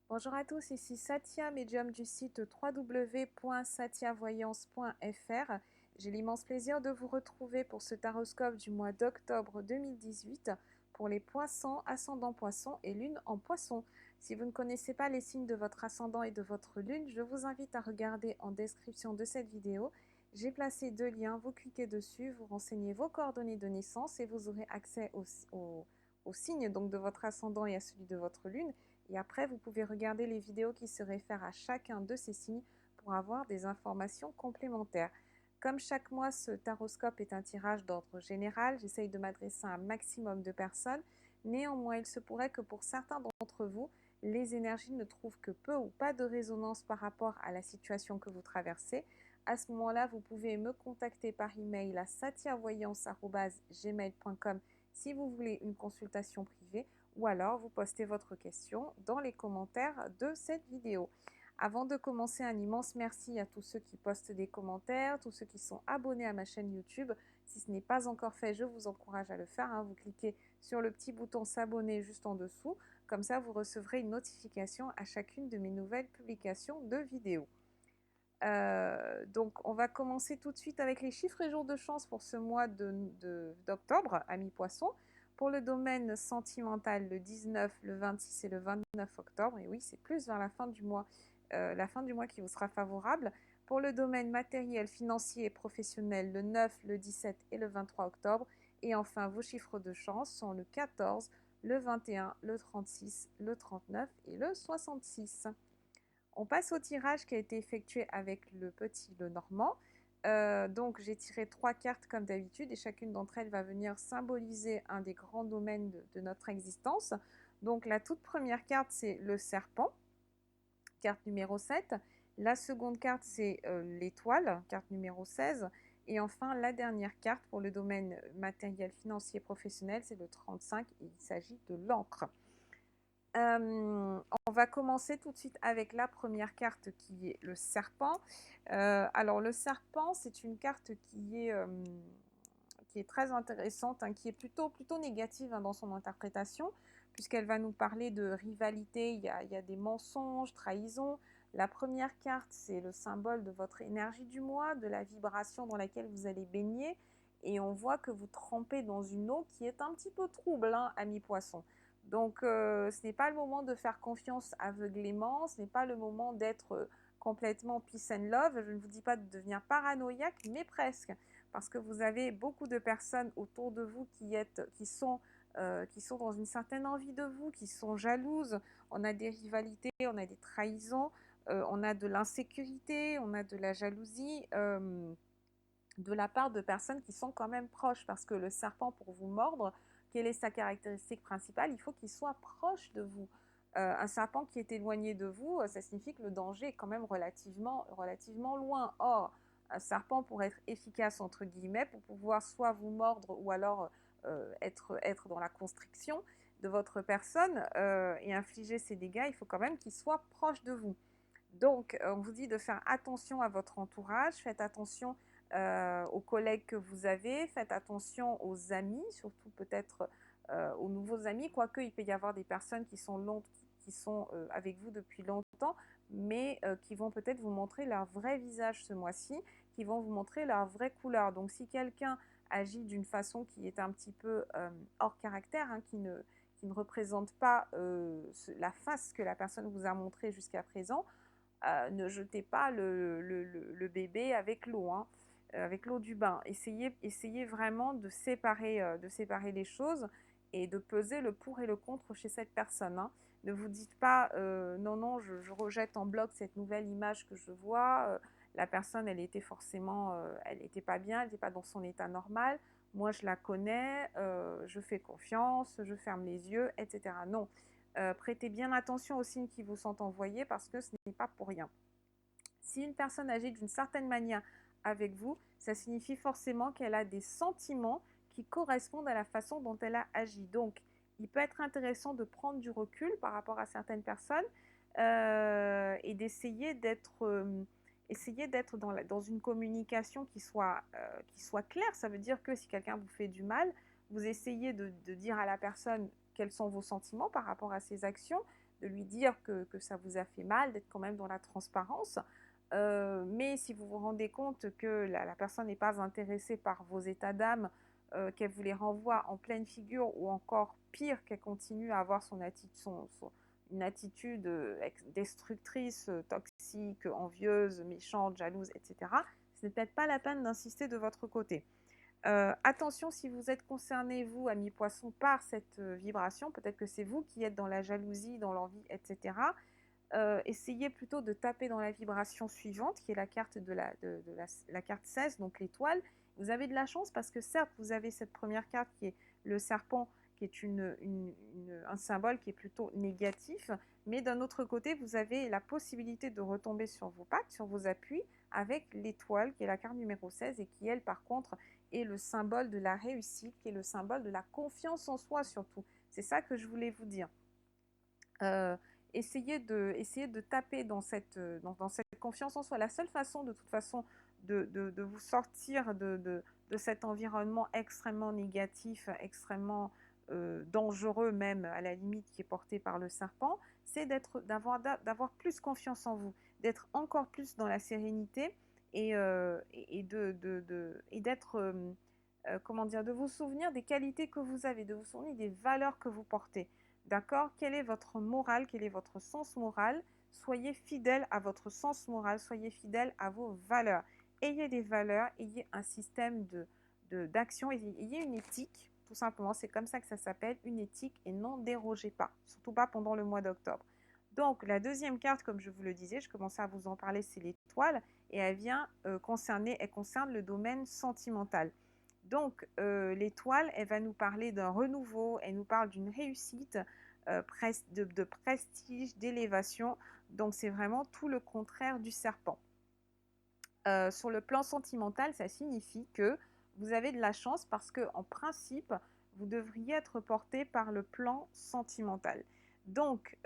Bonjour à tous, ici Satia, médium du site www.satiavoyance.fr. J'ai l'immense plaisir de vous retrouver pour ce taroscope du mois d'octobre 2018 pour les poissons, ascendant poisson et lune en poisson. Si vous ne connaissez pas les signes de votre ascendant et de votre lune, je vous invite à regarder en description de cette vidéo. J'ai placé deux liens, vous cliquez dessus, vous renseignez vos coordonnées de naissance et vous aurez accès aux signes donc, de votre ascendant et à celui de votre lune. Et après, vous pouvez regarder les vidéos qui se réfèrent à chacun de ces signes pour avoir des informations complémentaires. Comme chaque mois, ce taroscope est un tirage d'ordre général, j'essaye de m'adresser à un maximum de personnes. Néanmoins, il se pourrait que pour certains d'entre vous, les énergies ne trouvent que peu ou pas de résonance par rapport à la situation que vous traversez. À ce moment-là, vous pouvez me contacter par email à satiavoyance@gmail.com si vous voulez une consultation privée ou alors vous postez votre question dans les commentaires de cette vidéo. Avant de commencer, un immense merci à tous ceux qui postent des commentaires, tous ceux qui sont abonnés à ma chaîne YouTube. Si ce n'est pas encore fait, je vous encourage à le faire. Vous cliquez sur le petit bouton s'abonner juste en dessous. Comme ça, vous recevrez une notification à chacune de mes nouvelles publications de vidéos. Donc, on va commencer tout de suite avec les chiffres et jours de chance pour ce mois d'octobre, amis poissons. Pour le domaine sentimental, le 19, le 26 et le 29 octobre, et oui, c'est plus vers la fin du mois qui vous sera favorable. Pour le domaine matériel, financier et professionnel, le 9, le 17 et le 23 octobre. Et enfin, vos chiffres de chance sont le 14, le 21, le 36, le 39 et le 66. On passe au tirage qui a été effectué avec le petit Lenormand. Donc j'ai tiré 3 cartes comme d'habitude et chacune d'entre elles va venir symboliser un des grands domaines de notre existence. Donc la toute première carte, c'est le serpent, carte numéro 7. La seconde carte, c'est l'étoile, carte numéro 16. Et enfin, la dernière carte pour le domaine matériel, financier, professionnel, c'est le 35 et il s'agit de l'encre. On va commencer tout de suite avec la première carte qui est le serpent. Alors le serpent, c'est une carte qui est très intéressante, qui est plutôt négative dans son interprétation, puisqu'elle va nous parler de rivalité, il y a des mensonges, trahisons. La première carte, c'est le symbole de votre énergie du mois, de la vibration dans laquelle vous allez baigner, et on voit que vous trempez dans une eau qui est un petit peu trouble, amis poissons. Donc, ce n'est pas le moment de faire confiance aveuglément, ce n'est pas le moment d'être complètement peace and love. Je ne vous dis pas de devenir paranoïaque, mais presque, parce que vous avez beaucoup de personnes autour de vous qui sont dans une certaine envie de vous, qui sont jalouses. On a des rivalités, on a des trahisons, on a de l'insécurité, on a de la jalousie. De la part de personnes qui sont quand même proches, parce que le serpent, pour vous mordre, quelle est sa caractéristique principale? Il faut qu'il soit proche de vous. Un serpent qui est éloigné de vous, ça signifie que le danger est quand même relativement loin. Or, un serpent, pour être efficace, entre guillemets, pour pouvoir soit vous mordre ou alors être dans la constriction de votre personne et infliger ses dégâts, il faut quand même qu'il soit proche de vous. Donc, on vous dit de faire attention à votre entourage, faites attention aux collègues que vous avez, faites attention aux amis, surtout peut-être aux nouveaux amis, quoique il peut y avoir des personnes qui sont avec vous depuis longtemps, mais qui vont peut-être vous montrer leur vrai visage ce mois-ci, qui vont vous montrer leur vraie couleur. Donc si quelqu'un agit d'une façon qui est un petit peu hors caractère, qui ne représente pas la face que la personne vous a montrée jusqu'à présent, ne jetez pas le bébé avec l'eau, avec l'eau du bain. Essayez vraiment de séparer les choses et de peser le pour et le contre chez cette personne. Ne vous dites pas non, non, je rejette en bloc cette nouvelle image que je vois. La personne, elle était forcément, elle n'était pas bien, elle n'était pas dans son état normal. Moi, je la connais, je fais confiance, je ferme les yeux, etc. Non, prêtez bien attention aux signes qui vous sont envoyés parce que ce n'est pas pour rien. Si une personne agit d'une certaine manière avec vous, ça signifie forcément qu'elle a des sentiments qui correspondent à la façon dont elle a agi. Donc, il peut être intéressant de prendre du recul par rapport à certaines personnes et d'essayer d'être dans une communication qui soit claire. Ça veut dire que si quelqu'un vous fait du mal, vous essayez de dire à la personne quels sont vos sentiments par rapport à ses actions, de lui dire que ça vous a fait mal, d'être quand même dans la transparence. Mais si vous vous rendez compte que la personne n'est pas intéressée par vos états d'âme, qu'elle vous les renvoie en pleine figure, ou encore pire, qu'elle continue à avoir une attitude destructrice, toxique, envieuse, méchante, jalouse, etc., ce n'est peut-être pas la peine d'insister de votre côté. Attention, si vous êtes concerné, vous, amis poissons, par cette vibration, peut-être que c'est vous qui êtes dans la jalousie, dans l'envie, etc., essayez plutôt de taper dans la vibration suivante, qui est la carte la carte 16, donc l'étoile. Vous avez de la chance parce que certes, vous avez cette première carte qui est le serpent, qui est un symbole qui est plutôt négatif, mais d'un autre côté, vous avez la possibilité de retomber sur vos pattes, sur vos appuis, avec l'étoile, qui est la carte numéro 16, et qui, elle, par contre, est le symbole de la réussite, qui est le symbole de la confiance en soi, surtout. C'est ça que je voulais vous dire. Essayez de taper dans cette confiance en soi. La seule façon, de toute façon, de vous sortir de cet environnement extrêmement négatif, extrêmement dangereux même, à la limite, qui est porté par le serpent, c'est d'avoir plus confiance en vous, d'être encore plus dans la sérénité et d'être, comment dire, de vous souvenir des qualités que vous avez, de vous souvenir des valeurs que vous portez. D'accord? Quelle est votre morale? Quel est votre sens moral? Soyez fidèle à votre sens moral, soyez fidèle à vos valeurs. Ayez des valeurs, ayez un système d'action, ayez une éthique, tout simplement. C'est comme ça que ça s'appelle, une éthique, et n'en dérogez pas, surtout pas pendant le mois d'octobre. Donc, la deuxième carte, comme je vous le disais, je commençais à vous en parler, c'est l'étoile, et elle concerne le domaine sentimental. Donc, l'étoile, elle va nous parler d'un renouveau, elle nous parle d'une réussite, de prestige, d'élévation. Donc, c'est vraiment tout le contraire du serpent. Sur le plan sentimental, ça signifie que vous avez de la chance parce que, en principe, vous devriez être porté par le plan sentimental. Donc,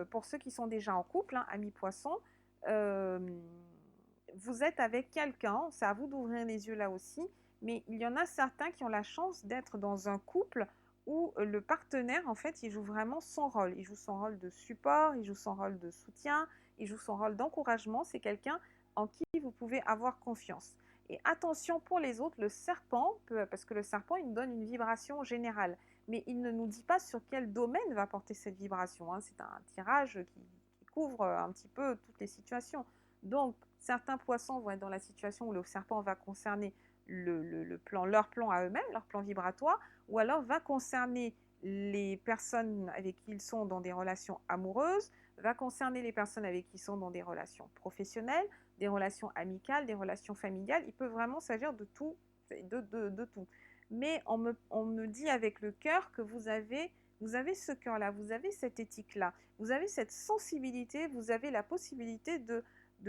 pour ceux qui sont déjà en couple, hein, amis poissons, vous êtes avec quelqu'un, c'est à vous d'ouvrir les yeux là aussi, mais il y en a certains qui ont la chance d'être dans un couple où le partenaire, en fait, il joue vraiment son rôle. Il joue son rôle de support, il joue son rôle de soutien, il joue son rôle d'encouragement. C'est quelqu'un en qui vous pouvez avoir confiance. Et attention pour les autres, le serpent, parce que le serpent, il nous donne une vibration générale, mais il ne nous dit pas sur quel domaine va porter cette vibration, hein. C'est un tirage qui couvre un petit peu toutes les situations. Donc, certains poissons vont être dans la situation où le serpent va concerner leur plan à eux-mêmes, leur plan vibratoire, ou alors va concerner les personnes avec qui ils sont dans des relations amoureuses, va concerner les personnes avec qui ils sont dans des relations professionnelles, des relations amicales, des relations familiales. Il peut vraiment s'agir de tout, de tout. Mais on me dit avec le cœur que vous avez ce cœur-là, vous avez cette éthique-là, vous avez cette sensibilité, vous avez la possibilité de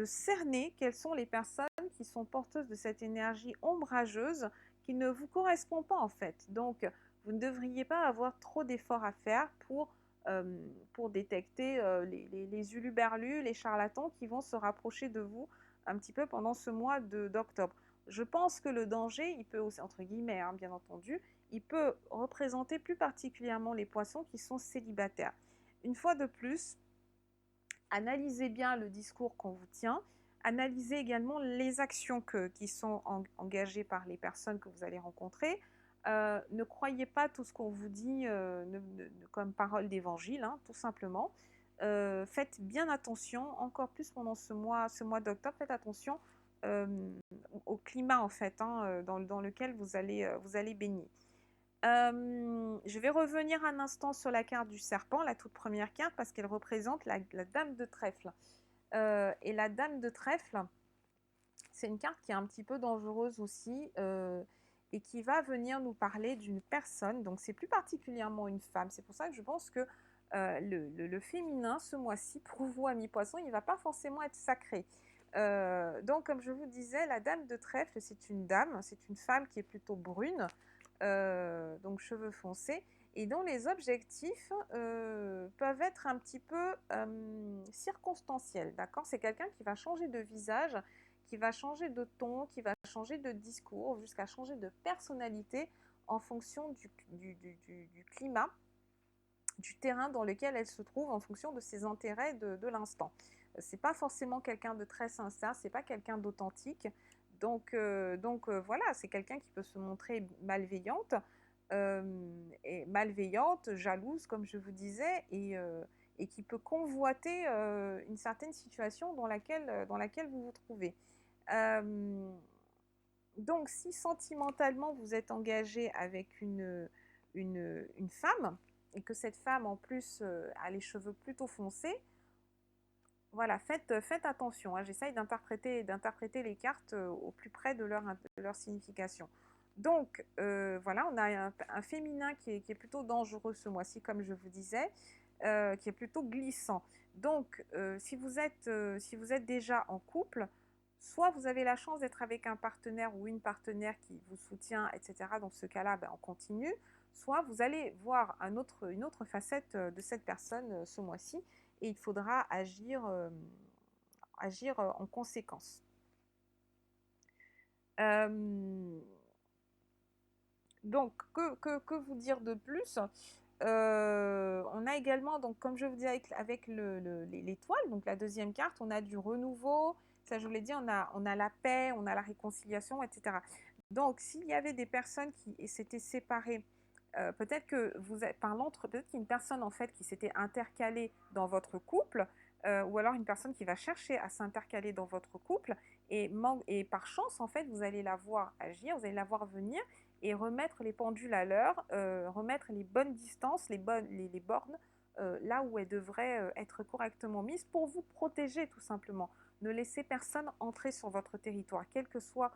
cerner quelles sont les personnes qui sont porteuses de cette énergie ombrageuse qui ne vous correspond pas en fait. Donc, vous ne devriez pas avoir trop d'efforts à faire pour détecter les uluberlus, les charlatans qui vont se rapprocher de vous un petit peu pendant ce mois d'octobre. Je pense que le danger, il peut aussi, entre guillemets, hein, bien entendu, il peut représenter plus particulièrement les poissons qui sont célibataires. Une fois de plus, analysez bien le discours qu'on vous tient, analysez également les actions qui sont engagées par les personnes que vous allez rencontrer. Ne croyez pas tout ce qu'on vous dit comme parole d'évangile, hein, tout simplement. Faites bien attention, encore plus pendant ce mois d'octobre, faites attention au climat en fait, hein, dans lequel vous allez baigner. Je vais revenir un instant sur la carte du serpent, la toute première carte, parce qu'elle représente la dame de trèfle. Et la dame de trèfle, c'est une carte qui est un petit peu dangereuse aussi, et qui va venir nous parler d'une personne, donc c'est plus particulièrement une femme. C'est pour ça que je pense que le féminin, ce mois-ci, pour vous, amis poissons, il ne va pas forcément être sacré. Donc, comme je vous disais, la dame de trèfle, c'est une dame, c'est une femme qui est plutôt brune, donc cheveux foncés, et dont les objectifs peuvent être un petit peu circonstanciels, d'accord? C'est quelqu'un qui va changer de visage, qui va changer de ton, qui va changer de discours, jusqu'à changer de personnalité en fonction du climat. du terrain dans lequel elle se trouve en fonction de ses intérêts de l'instant. C'est pas forcément quelqu'un de très sincère, c'est pas quelqu'un d'authentique. Voilà, c'est quelqu'un qui peut se montrer malveillante, et malveillante, jalouse, comme je vous disais, et qui peut convoiter une certaine situation dans laquelle vous vous trouvez. Euh, donc, si sentimentalement vous êtes engagé avec une femme, et que cette femme en plus a les cheveux plutôt foncés, voilà, faites attention, hein. J'essaye d'interpréter les cartes au plus près de leur signification. Donc, voilà, on a un féminin qui est plutôt dangereux ce mois-ci, comme je vous disais, qui est plutôt glissant. Donc, si vous êtes déjà en couple, soit vous avez la chance d'être avec un partenaire ou une partenaire qui vous soutient, etc. Dans ce cas-là, ben, on continue. Soit vous allez voir une autre facette de cette personne ce mois-ci, et il faudra agir en conséquence. Donc, que vous dire de plus? On a également, donc, comme je vous disais, avec l'étoile, donc la deuxième carte, on a du renouveau. Ça, je vous l'ai dit, on a la paix, on a la réconciliation, etc. Donc, s'il y avait des personnes qui s'étaient séparées, peut-être que peut-être qu'il y a une personne en fait qui s'était intercalée dans votre couple, ou alors une personne qui va chercher à s'intercaler dans votre couple, et par chance en fait vous allez la voir agir, vous allez la voir venir et remettre les pendules à l'heure, remettre les bonnes distances, les bornes là où elles devraient être correctement mises pour vous protéger tout simplement. Ne laissez personne entrer sur votre territoire, quelle que soit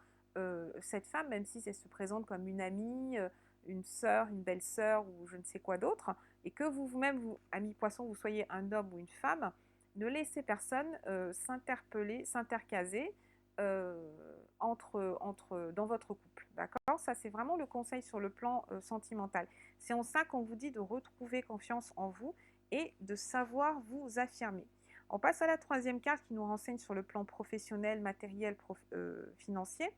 cette femme, même si elle se présente comme une amie, une sœur, une belle-sœur ou je ne sais quoi d'autre, et que vous-même, ami poisson, vous soyez un homme ou une femme, ne laissez personne s'intercaser dans votre couple. D'accord? Ça, c'est vraiment le conseil sur le plan sentimental. C'est en ça qu'on vous dit de retrouver confiance en vous et de savoir vous affirmer. On passe à la troisième carte qui nous renseigne sur le plan professionnel, matériel, financier.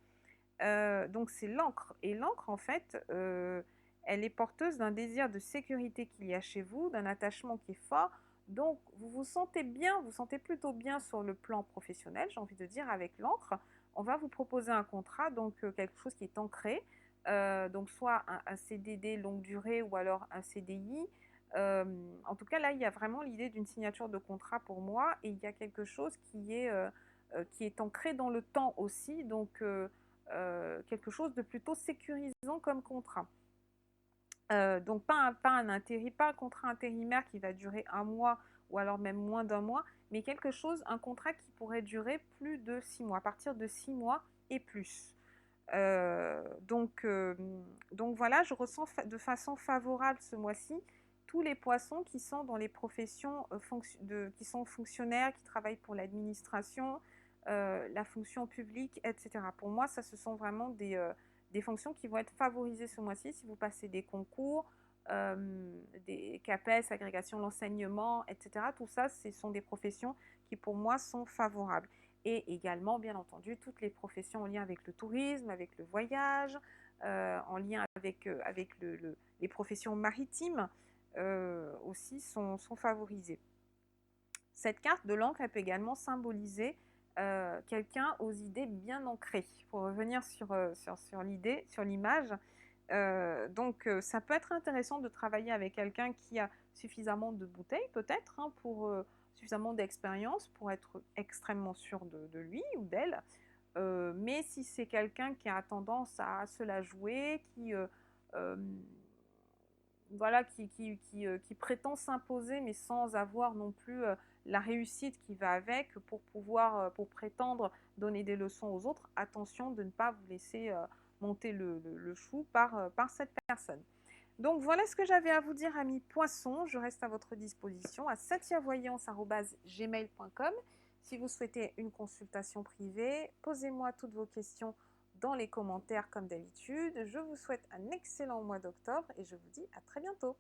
Donc c'est l'encre. Et l'encre, en fait, elle est porteuse d'un désir de sécurité qu'il y a chez vous, d'un attachement qui est fort. Donc vous vous sentez bien, vous sentez plutôt bien sur le plan professionnel, j'ai envie de dire, avec l'encre. On va vous proposer un contrat, donc quelque chose qui est ancré. Donc soit un CDD longue durée ou alors un CDI. En tout cas, là, il y a vraiment l'idée d'une signature de contrat pour moi, et il y a quelque chose qui est ancré dans le temps aussi. Donc quelque chose de plutôt sécurisant comme contrat. Donc pas un contrat intérimaire qui va durer un mois ou alors même moins d'un mois, mais un contrat qui pourrait durer plus de 6 mois, à partir de 6 mois et plus. Euh, donc, euh, donc voilà, je ressens de façon favorable ce mois-ci tous les poissons qui sont dans les professions qui sont fonctionnaires, qui travaillent pour l'administration, la fonction publique, etc. Pour moi, ça, ce sont vraiment des fonctions qui vont être favorisées ce mois-ci si vous passez des concours, des CAPES, agrégation de l'enseignement, etc. Tout ça, ce sont des professions qui, pour moi, sont favorables. Et également, bien entendu, toutes les professions en lien avec le tourisme, avec le voyage, en lien avec les professions maritimes aussi sont favorisées. Cette carte de l'encre, elle peut également symboliser quelqu'un aux idées bien ancrées. Pour revenir sur l'idée, sur l'image, ça peut être intéressant de travailler avec quelqu'un qui a suffisamment de bouteilles, peut-être, hein, suffisamment d'expérience pour être extrêmement sûr de lui ou d'elle. Mais si c'est quelqu'un qui a tendance à se la jouer, euh, voilà, qui prétend s'imposer, mais sans avoir non plus la réussite qui va avec pour prétendre donner des leçons aux autres, attention de ne pas vous laisser monter le chou par cette personne. Donc voilà ce que j'avais à vous dire, amis poissons. Je reste à votre disposition à satiavoyance@gmail.com. Si vous souhaitez une consultation privée, posez-moi toutes vos questions dans les commentaires comme d'habitude. Je vous souhaite un excellent mois d'octobre et je vous dis à très bientôt.